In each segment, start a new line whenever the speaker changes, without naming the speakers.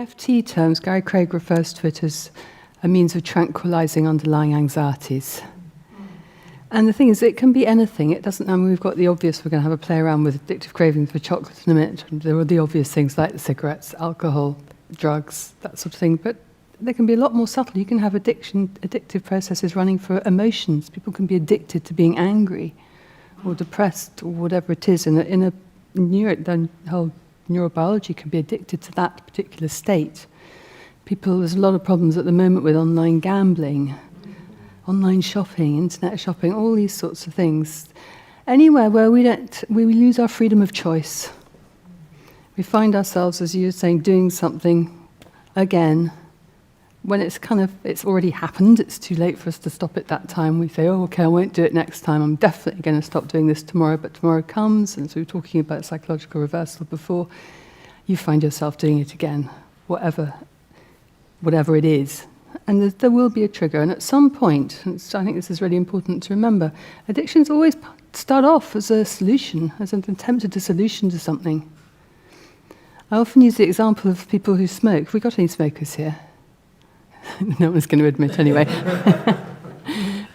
EFT terms, Gary Craig refers to it as a means of tranquilizing underlying anxieties. And the thing is, it can be anything. It doesn't, I mean, we've got the obvious, we're going to have a play around with addictive cravings for chocolate in a minute. There are the obvious things like cigarettes, alcohol, drugs, that sort of thing. But there can be a lot more subtle. You can have addictive processes running for emotions. People can be addicted to being angry or depressed or whatever it is. The whole neurobiology can be addicted to that particular state. There's a lot of problems at the moment with online gambling, online shopping, internet shopping, all these sorts of things. Anywhere where we lose our freedom of choice. We find ourselves, as you were saying, doing something again when it's already happened. It's too late for us to stop it that time. We say, oh, okay, I won't do it next time. I'm definitely going to stop doing this tomorrow, but tomorrow comes, and so we were talking about psychological reversal before. You find yourself doing it again, whatever it is. And there will be a trigger, and at some point, and I think this is really important to remember, addictions always start off as a solution, as an attempt at a solution to something. I often use the example of people who smoke. Have we got any smokers here? No one's going to admit anyway.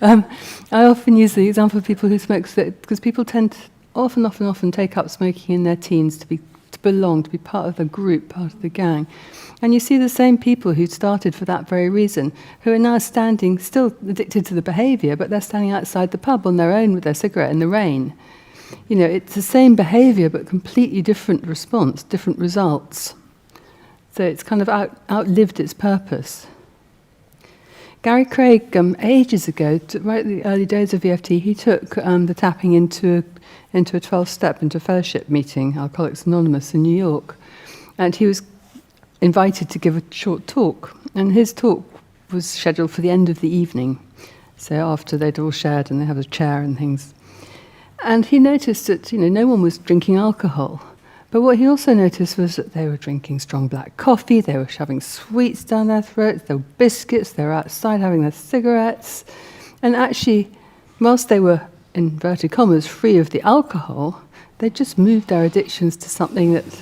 I often use the example of people who smoke because people tend to often take up smoking in their teens to belong, to be part of the group, part of the gang. And you see the same people who started for that very reason, who are now standing, still addicted to the behaviour, but they're standing outside the pub on their own with their cigarette in the rain. You know, it's the same behaviour, but completely different response, different results. So it's kind of outlived its purpose. Gary Craig, ages ago, right at the early days of EFT, he took the tapping into a 12-step, into a fellowship meeting, Alcoholics Anonymous in New York. And he was invited to give a short talk. And his talk was scheduled for the end of the evening. So after they'd all shared and they had a chair and things. And he noticed that, no one was drinking alcohol. But what he also noticed was that they were drinking strong black coffee, they were shoving sweets down their throats, there were biscuits, they were outside having their cigarettes. And actually, whilst they were, in inverted commas, free of the alcohol, they just moved their addictions to something that's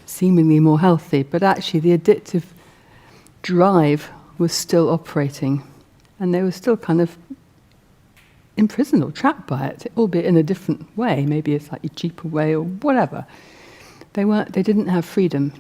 seemingly more healthy. But actually, the addictive drive was still operating. And they were still kind of imprisoned or trapped by it, albeit in a different way, maybe a slightly cheaper way or whatever. They didn't have freedom.